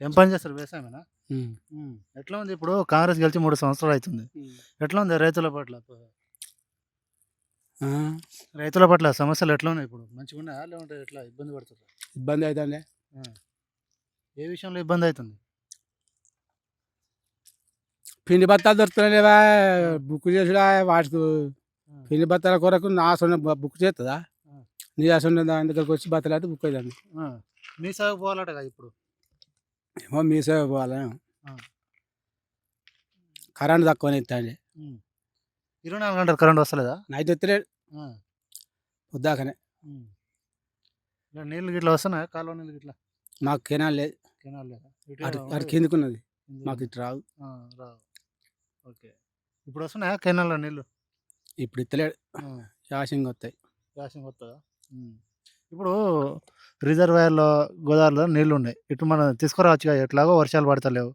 ఏం పని చేస్తారు వ్యవసాయమేనా? ఉమ్. ఎట్లా ఉంది ఇప్పుడు కాంగ్రెస్ గెలిచి 3 సంవత్సరాలు అయితుంది. ఎట్లా ఉంది రైతుల పట్ల? ఆ, రైతుల పట్ల సమస్యలు ఎట్లా ఉన్నాయి ఇప్పుడు? మంచిగున్నాయా? లేకుంటే ఎట్లా ఇబ్బంది పడుతుర్రా? ఇబ్బంది అవుతుంది. ఆ! ఏ విషయంలో ఇబ్బంది అయితుంది? పిండి బత్తాలు దొరుకుతున్నాయివా, ఆ! బుక్ చేసుడా వాటికి ఆ! పిండి బత్తాల కొరకు నా సొన్న బుక్ చేస్తుందా? ఆ! నీ అసలు దాని దగ్గరకు వచ్చి బత్తలు అయితే బుక్ అవుతుంది. ఆ! మీ సాగుకు పోవాలటగా ఇప్పుడు. ఏమో మీ సేవ పోవాలి. ఆ! కరెంట్ తక్కువనే ఇస్తాండి. 24 గంటలు కరెంట్ వస్తలేదా? నైట్ వస్తలేడు ఆ! వద్దాకనే. హ్మ్. ఇలా నీళ్ళు గిట్లా వస్తున్నాయా? కాలువ నీళ్ళు గిట్లా? మాకు కెనాల్ లేదు. కెనాల్ లేదా? అటు అటు ఉండదు. కిందకున్నది, మాకు కిందికి. ఇటు రావు. ఆ! రావు. ఓకే. ఇప్పుడు వస్తున్నాయా కెనాల్‌లో నీళ్ళు? ఇప్పుడు ఇస్తలేడు, ఆ! యాసింగ్ వస్తాయి. యాసింగ్ వస్తదా? ఇప్పుడు రిజర్వాయర్‌లో, గోదావరిలో నీళ్లున్నాయి. ఇటు మనం తీసుకురావచ్చుగా, ఎట్లాగో వర్షాలు పడతలేవు.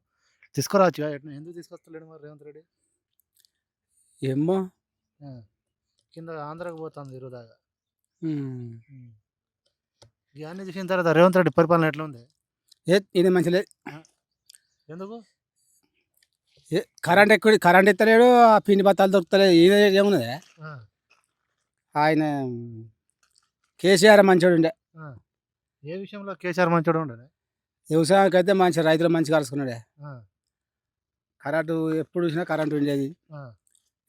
తీసుకురావచ్చుగా, ఎందుకు తీసుకొస్తలేడు మరి రేవంత్ రెడ్డి? ఏమో. ఆ! కింద ఆంధ్రాకి పోతుంది ఇరుదాగా. ఉమ్. ఇవన్నీ చూసిన తర్వాత రేవంత్ రెడ్డి పరిపాలన ఎట్లా ఉంది? ఇది మంచి లేదు. ఎందుకు? కరెంట్ ఎక్కువ, కరెంట్ ఇస్తలేడు, ఆ పిండి బత్తాలు దొరుకుతలేదు. ఇది ఏమున్నది? ఆ! ఆయన కేసీఆర్ మంచోడు ఉండే. ఆ! ఏ విషయంలో కేసీఆర్ మంచోడు ఉండేనా? వ్యవసాయానికి అయితే మంచి రైతులు మంచిగా కలుసుకున్నాడే. ఆ! కరెంటు ఎప్పుడు చూసినా కరెంటు ఉండేది. ఆ!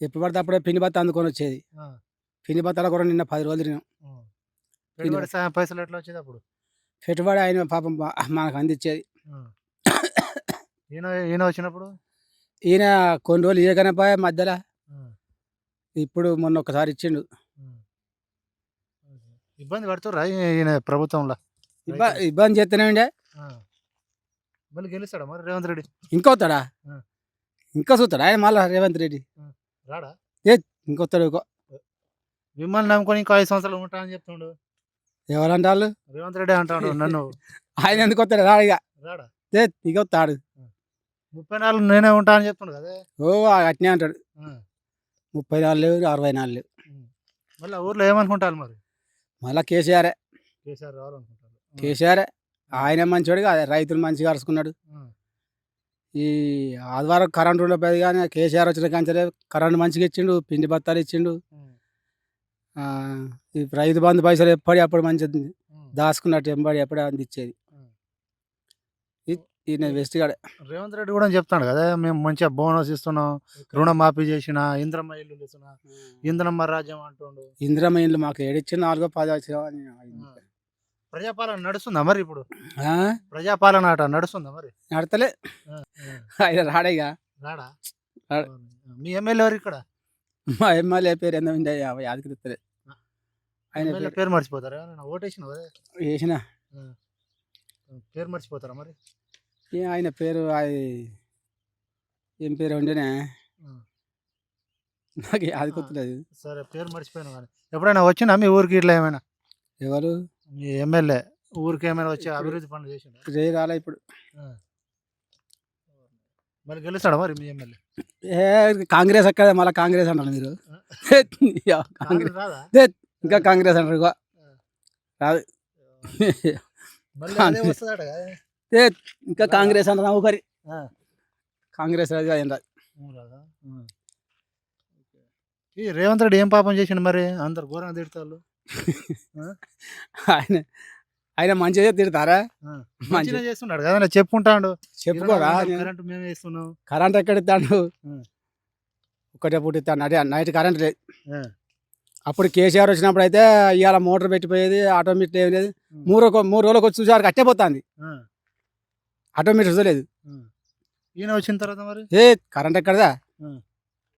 ఎప్పుడు పడితే అప్పుడే పిండి బత్త అందుకొని వచ్చేది. ఆ! పిండి బత్తాలు కూడా నిన్న 10 రోజులు తిరిగినాం. హ్మ్. పెట్టుబడి సాయం పైసలు ఎట్లా వచ్చేది అప్పుడు? పెట్టుబడి ఆయన పాపం మనకు అందించేది. ఆ! ఈయన ఈయన వచ్చినప్పుడు? ఈయన కొన్ని రోజులు ఇయ్యకనే పోయే మధ్యలో. ఆ! ఇప్పుడు మొన్న ఒకసారి ఇచ్చిండు. హ్మ్. ఇబ్బంది పడుతుర్రా ఈయన ప్రభుత్వంలో? ఇబ్బంది చేస్తూనే ఉండే. ఆ! మళ్ళీ గెలుస్తాడా మరి రేవంత్ రెడ్డి? ఇంకా వస్తాడా? ఆ! ఇంకా చూస్తాడా ఆయన మళ్ళా రేవంత్ రెడ్డి? రాడా? ఇంకొస్తాడు. మిమ్మల్ని నమ్ముకొని ఇంకో 5 సంవత్సరాలు ఉంటా అని చెప్తుండు. ఎవరంటారు? రేవంత్ రెడ్డి అంటాడు నన్ను. ఆయన ఎందుకు వస్తాడు? రాడు ఇక. రాడా? ఇక వస్తాడు. 34 నేనే ఉంటా అని చెప్తుండు కదా! ఓ అట్నే అంటాడు. ఆ! 34 లేవు, 64 లేవు. మళ్ళీ ఊర్లో ఏమనుకుంటారు మరి? మళ్ళా కేసీఆరే. కేసీఆర్ రావాలనుకుంటారు. కేసీఆరే. ఆయన మంచివాడుగా, రైతులు మంచిగా అరుచుకున్నాడు. ఈ ఆదివారం కరెంట్ ఉండకపోయేది, కానీ కేసీఆర్ వచ్చిన కంచెలే కరెంట్ మంచిగా ఇచ్చిండు, పిండి బత్తాలు ఇచ్చిండు. ఈ రైతు బంధు పైసలు ఎప్పటి మంచిగా దాచుకున్నట్టు ఎంబడి ఎప్పుడే అందించేది. ఈయన వెస్ట్ గాడే. రేవంత్ రెడ్డి కూడా చెప్తాడు కదా, మేము మంచిగా బోనస్ ఇస్తున్నాం, రుణమాఫీ చేసిన, ఇంద్రమ్మ ఇల్లు ఇస్తున్నా, ఇంద్రమ్మ రాజ్యం అంటుండు. ఇందిరమ్మ ఇండ్లు మాకు ఏడిచ్చిన 4 10 వచ్చినా. ప్రజాపాలన నడుస్తుందా మరి ఇప్పుడు? ప్రజాపాలన అట నడుస్తుందా మరి? నడతలే. ఆయన రాడేగా. రాడా? మీ ఎమ్మెల్యే ఎవరు ఇక్కడ? మా ఎమ్మెల్యే పేరు ఎంత ఉండే యాదగిరి. ఆయన పేరు మర్చిపోతారా? ఓటేసిన వేసిన పేరు మర్చిపోతారా మరి? ఆయన పేరు ఏం పేరు ఉండేనే, నాకు యాదకొత్తలేదు. సరే, పేరు మర్చిపోయాను. కానీ ఎప్పుడైనా వచ్చినా మీ ఊరికి ఇట్లా ఏమైనా? ఎవరు? మీ ఎమ్మెల్యే ఊరికి ఏమైనా వచ్చి అభివృద్ధి పనులు చేసిండు? రాలే ఇప్పుడు. మరి గెలుస్తాడా మరి మీ ఎమ్మెల్యే? కాంగ్రెస్ అక్కడ మళ్ళీ కాంగ్రెస్ అంటారు మీరు. ఇంకా కాంగ్రెస్ అంటారు. రాదు. ఇంకా కాంగ్రెస్ అంటారు. ఒకరి కాంగ్రెస్ రాదు. ఈ రేవంత్ రెడ్డి ఏం పాపం చేసిండు మరి? అందరు ఘోరంగా తిడతారు. ఆయన మంచిగా తిడతారా? మంచిగా చేస్తున్నాడు కదా, చెప్పుకుంటాడు. చెప్పుకోరా? కరెంట్ మేమే ఇస్తున్నాం. కరెంట్ ఎక్కడ ఇస్తాడు? ఒకటే పూట ఇస్తాడు. నైట్ కరెంట్ లేదు. అప్పుడు కేసీఆర్ వచ్చినప్పుడు అయితే ఇవాళ మోటార్ పెట్టిపోయేది, ఆటోమేటిక్ ఏం లేదు. 3 రోజులకు వచ్చి చూసారు కట్టే పోతుంది. ఆటోమేటిక్ చూడలేదు. ఈయన వచ్చిన తర్వాత మరి కరెంట్ ఎక్కడదా?